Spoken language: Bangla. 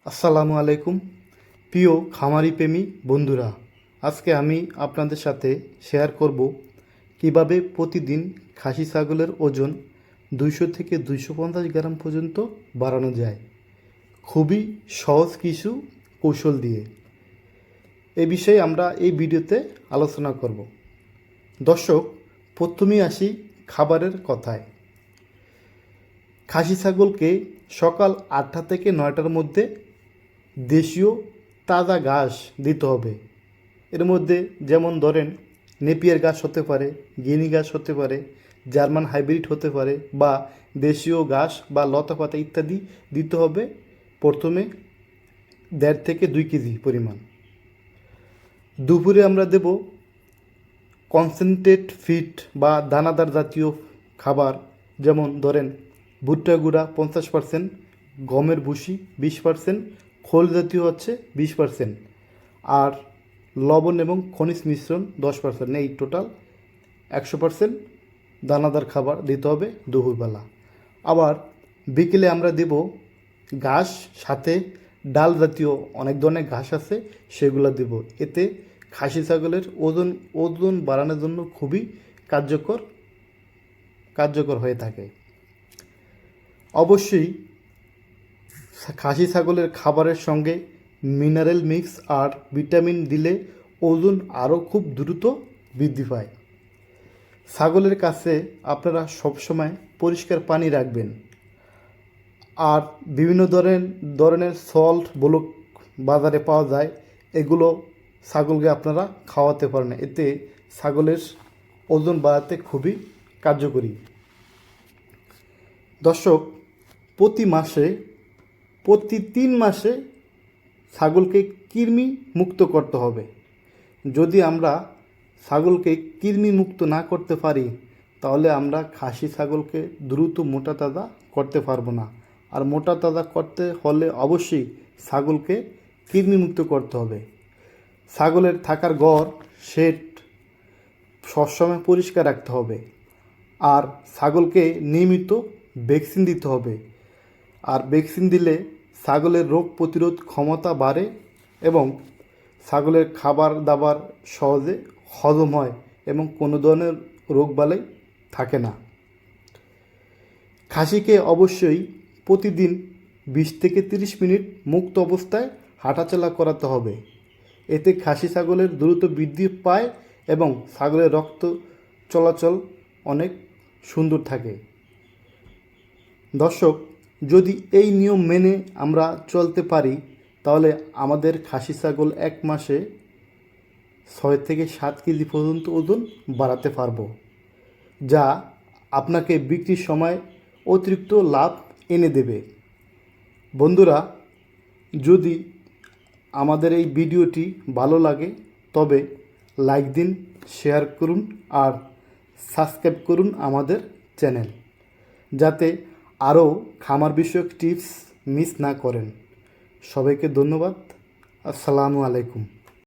আসসালামু আলাইকুম প্রিয় খামারি প্রেমী বন্ধুরা। আজকে আমি আপনাদের সাথে শেয়ার করব কিভাবে প্রতিদিন খাসি ছাগলের ওজন 200 থেকে 250 গ্রাম পর্যন্ত বাড়ানো যায়, খুবই সহজ কিছু কৌশল দিয়ে। এই বিষয়ে আমরা এই ভিডিওতে আলোচনা করব। দর্শক, প্রথমেই আসি খাবারের কথায়। খাসি ছাগলকে সকাল 8টা থেকে 9টার মধ্যে দেশীয় তাজা ঘাস দিতে হবে। এর মধ্যে যেমন ধরেন নেপিয়ার ঘাস হতে পারে, গিনি ঘাস হতে পারে, জার্মান হাইব্রিড হতে পারে, বা দেশীয় ঘাস বা লতা পাতা ইত্যাদি দিতে হবে। প্রথমে 1.5 থেকে 2 কেজি পরিমাণ। দুপুরে আমরা দেব কনসেন্ট্রেট ফিড বা দানাদার জাতীয় খাবার, যেমন ধরেন ভুট্টা গুঁড়া 50%, গমের ভুসি 20%, খোল জাতীয় হচ্ছে 20%, আর লবণ এবং খনিজ মিশ্রণ 10%। এই টোটাল 100% দানাদার খাবার দিতে হবে দুপুরবেলা। আবার বিকেলে আমরা দেব ঘাস, সাথে ডাল জাতীয় অনেক ধরনের ঘাস আছে, সেগুলো দেব। এতে খাসি ছাগলের ওজন বাড়ানোর জন্য খুবই কার্যকর হয়ে থাকে। অবশ্যই খাসি ছাগলের খাবারের সঙ্গে মিনারেল মিক্স আর ভিটামিন দিলে ওজন আরও খুব দ্রুত বৃদ্ধি পায়। ছাগলের কাছে আপনারা সবসময় পরিষ্কার পানি রাখবেন। আর বিভিন্ন ধরনের সল্ট ব্লক বাজারে পাওয়া যায়, এগুলো ছাগলকে আপনারা খাওয়াতে পারেন। এতে ছাগলের ওজন বাড়াতে খুবই কার্যকরী। দর্শক, প্রতি 3 মাসে ছাগলকে কৃমি মুক্ত করতে হবে। যদি আমরা ছাগলকে কৃমি মুক্ত না করতে পারি, তাহলে আমরা খাসি ছাগলকে দ্রুত মোটা তাজা করতে পারবো না। আর মোটা তাজা করতে হলে অবশ্যই ছাগলকে কৃমি মুক্ত করতে হবে। ছাগলের থাকার ঘর, শেড সবসময় পরিষ্কার রাখতে হবে। আর ছাগলকে নিয়মিত ভ্যাকসিন দিতে হবে। আর ভ্যাকসিন দিলে ছাগলের রোগ প্রতিরোধ ক্ষমতা বাড়ে এবং ছাগলের খাবার দাবার সহজে হজম হয় এবং কোনো ধরনের রোগবালাই থাকে না। খাসিকে অবশ্যই প্রতিদিন 20 থেকে 30 মিনিট মুক্ত অবস্থায় হাঁটাচলা করাতে হবে। এতে খাসি ছাগলের দ্রুত বৃদ্ধি পায় এবং ছাগলের রক্ত চলাচল অনেক সুন্দর থাকে। দর্শক, যদি এই নিয়ম মেনে আমরা চলতে পারি, তাহলে আমাদের খাসি ছাগল 1 মাসে 6 থেকে 7 কেজি পর্যন্ত ওজন বাড়াতে পারবো, যা আপনাকে বিক্রির সময় অতিরিক্ত লাভ এনে দেবে। বন্ধুরা, যদি আমাদের এই ভিডিওটি ভালো লাগে তবে লাইক দিন, শেয়ার করুন আর সাবস্ক্রাইব করুন আমাদের চ্যানেল, যাতে আরও খামার বিষয়ক টিপস মিস না করেন। সবাইকে ধন্যবাদ। আসসালামু আলাইকুম।